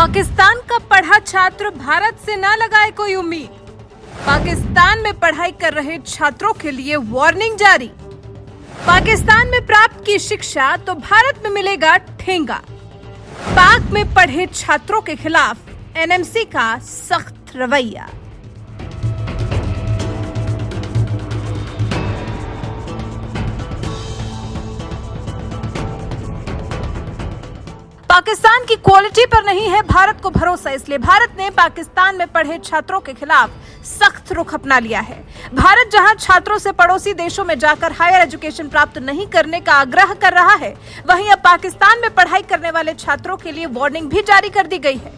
पाकिस्तान का पढ़ा छात्र भारत से न लगाए कोई उम्मीद। पाकिस्तान में पढ़ाई कर रहे छात्रों के लिए वार्निंग जारी। पाकिस्तान में प्राप्त की शिक्षा तो भारत में मिलेगा ठेंगा। पाक में पढ़े छात्रों के खिलाफ एनएमसी का सख्त रवैया। पाकिस्तान की क्वालिटी पर नहीं है भारत को भरोसा, इसलिए भारत ने पाकिस्तान में पढ़े छात्रों के खिलाफ सख्त रुख अपना लिया है। भारत जहां छात्रों से पड़ोसी देशों में जाकर हायर एजुकेशन प्राप्त नहीं करने का आग्रह कर रहा है, वहीं अब पाकिस्तान में पढ़ाई करने वाले छात्रों के लिए वार्निंग भी जारी कर दी गई है।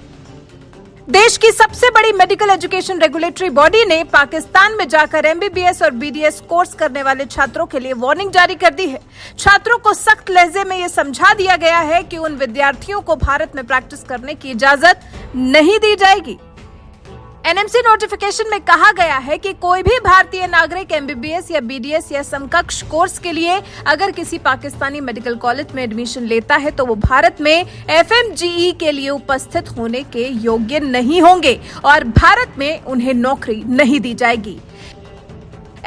देश की सबसे बड़ी मेडिकल एजुकेशन रेगुलेटरी बॉडी ने पाकिस्तान में जाकर एमबीबीएस और बीडीएस कोर्स करने वाले छात्रों के लिए वार्निंग जारी कर दी है। छात्रों को सख्त लहजे में यह समझा दिया गया है कि उन विद्यार्थियों को भारत में प्रैक्टिस करने की इजाजत नहीं दी जाएगी। एनएमसी नोटिफिकेशन में कहा गया है कि कोई भी भारतीय नागरिक एमबीबीएस या बीडीएस या समकक्ष कोर्स के लिए अगर किसी पाकिस्तानी मेडिकल कॉलेज में एडमिशन लेता है तो वो भारत में एफएमजीई के लिए उपस्थित होने के योग्य नहीं होंगे और भारत में उन्हें नौकरी नहीं दी जाएगी।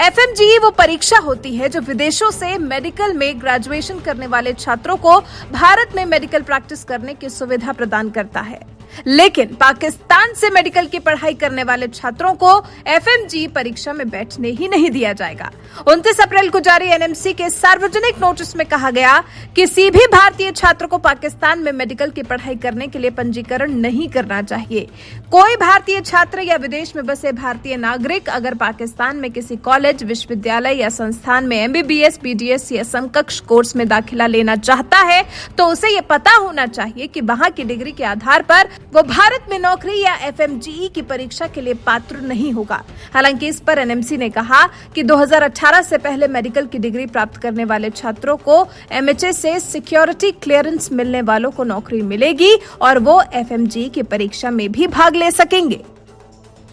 एफएमजीई वो परीक्षा होती है जो विदेशों से मेडिकल में ग्रेजुएशन करने वाले छात्रों को भारत में मेडिकल प्रैक्टिस करने की सुविधा प्रदान करता है, लेकिन पाकिस्तान से मेडिकल की पढ़ाई करने वाले छात्रों को एफएमजीई परीक्षा में बैठने ही नहीं दिया जाएगा। 29 अप्रैल को जारी एनएमसी के सार्वजनिक नोटिस में कहा गया, किसी भी भारतीय छात्र को पाकिस्तान में मेडिकल की पढ़ाई करने के लिए पंजीकरण नहीं करना चाहिए। कोई भारतीय छात्र या विदेश में बसे भारतीय नागरिक अगर पाकिस्तान में किसी कॉलेज, विश्वविद्यालय या संस्थान में एमबीबीएस, बीडीएस या समकक्ष कोर्स में दाखिला लेना चाहता है तो उसे ये पता होना चाहिए कि वहां की डिग्री के आधार पर वो भारत में नौकरी या एफएमजीई की परीक्षा के लिए पात्र नहीं होगा। हालांकि इस पर एनएमसी ने कहा कि 2018 से पहले मेडिकल की डिग्री प्राप्त करने वाले छात्रों को एमएचए से सिक्योरिटी क्लियरेंस मिलने वालों को नौकरी मिलेगी और वो एफएमजीई की परीक्षा में भी भाग ले सकेंगे।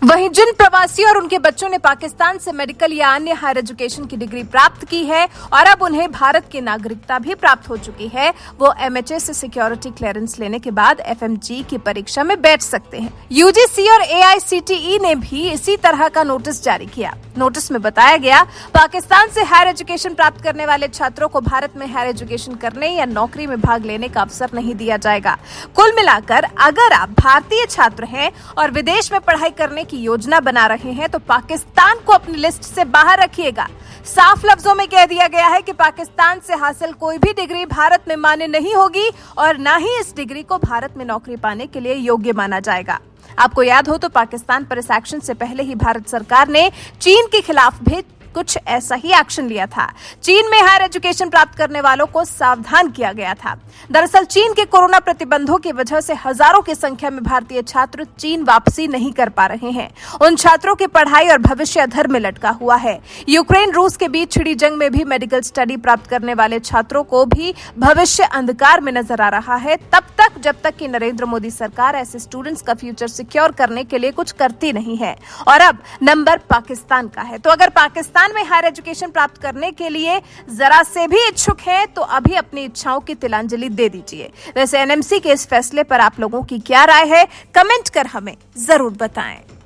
वहीं जिन प्रवासी और उनके बच्चों ने पाकिस्तान से मेडिकल या अन्य हायर एजुकेशन की डिग्री प्राप्त की है और अब उन्हें भारत की नागरिकता भी प्राप्त हो चुकी है, वो एमएचए से सिक्योरिटी क्लियरेंस लेने के बाद एफएमजीई की परीक्षा में बैठ सकते हैं। यूजीसी और एआईसीटीई ने भी इसी तरह का नोटिस जारी किया। नोटिस में बताया गया, पाकिस्तान से हायर एजुकेशन प्राप्त करने वाले छात्रों को भारत में हायर एजुकेशन करने या नौकरी में भाग लेने का अवसर नहीं दिया जाएगा। कुल मिलाकर अगर आप भारतीय छात्र हैं और विदेश में पढ़ाई करने की योजना बना रहे हैं तो पाकिस्तान को अपनी लिस्ट से बाहर रखिएगा। साफ लफ्जों में कह दिया गया है कि पाकिस्तान से हासिल कोई भी डिग्री भारत में मान्य नहीं होगी और न ही इस डिग्री को भारत में नौकरी पाने के लिए योग्य माना जाएगा। आपको याद हो तो पाकिस्तान पर इस एक्शन से पहले ही भारत सरकार ने चीन के खिलाफ भी कुछ ऐसा ही एक्शन लिया था। चीन में हायर एजुकेशन प्राप्त करने वालों को सावधान किया गया था। दरअसल चीन के कोरोना प्रतिबंधों की वजह से हजारों की संख्या में भारतीय छात्र चीन वापसी नहीं कर पा रहे हैं। उन छात्रों की पढ़ाई और भविष्य अधर में लटका हुआ है। यूक्रेन रूस के बीच छिड़ी जंग में भी मेडिकल स्टडी प्राप्त करने वाले छात्रों को भी भविष्य अंधकार में नजर आ रहा है, तब तक जब तक कि नरेंद्र मोदी सरकार ऐसे स्टूडेंट्स का फ्यूचर सिक्योर करने के लिए कुछ करती नहीं है। और अब नंबर पाकिस्तान का है, तो अगर पाकिस्तान में हायर एजुकेशन प्राप्त करने के लिए जरा से भी इच्छुक है तो अभी अपनी इच्छाओं की तिलांजलि दे दीजिए। वैसे एनएमसी के इस फैसले पर आप लोगों की क्या राय है, कमेंट कर हमें जरूर बताएं।